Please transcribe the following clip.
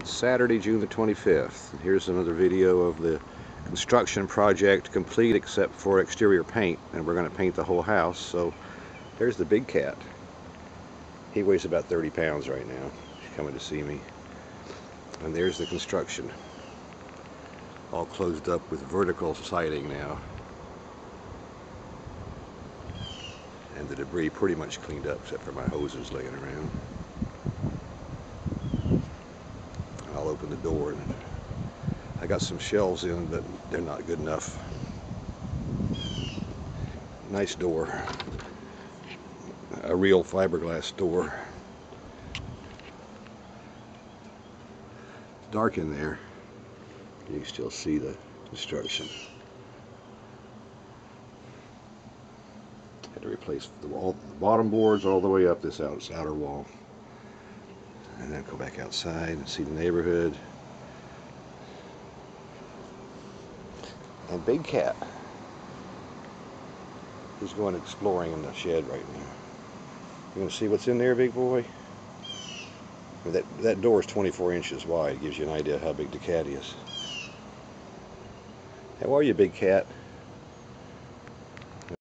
Saturday, June the 25th. Here's another video of the construction project complete except for exterior paint, and we're going to paint the whole house. So there's the big cat. He weighs about 30 pounds right now. He's coming to see me. And there's the construction. All closed up with vertical siding now. And the debris pretty much cleaned up except for my hoses laying around. I'll open the door. I got some shelves in, but they're not good enough. Nice door. A real fiberglass door. Dark in there. You can still see the construction. Had to replace the bottom boards all the way up this outer wall. And then go back outside and see the neighborhood. And Big Cat. He's going exploring in the shed right now. You want to see what's in there, big boy? That door is 24 inches wide. Gives you an idea how big the cat is. How are you, Big Cat?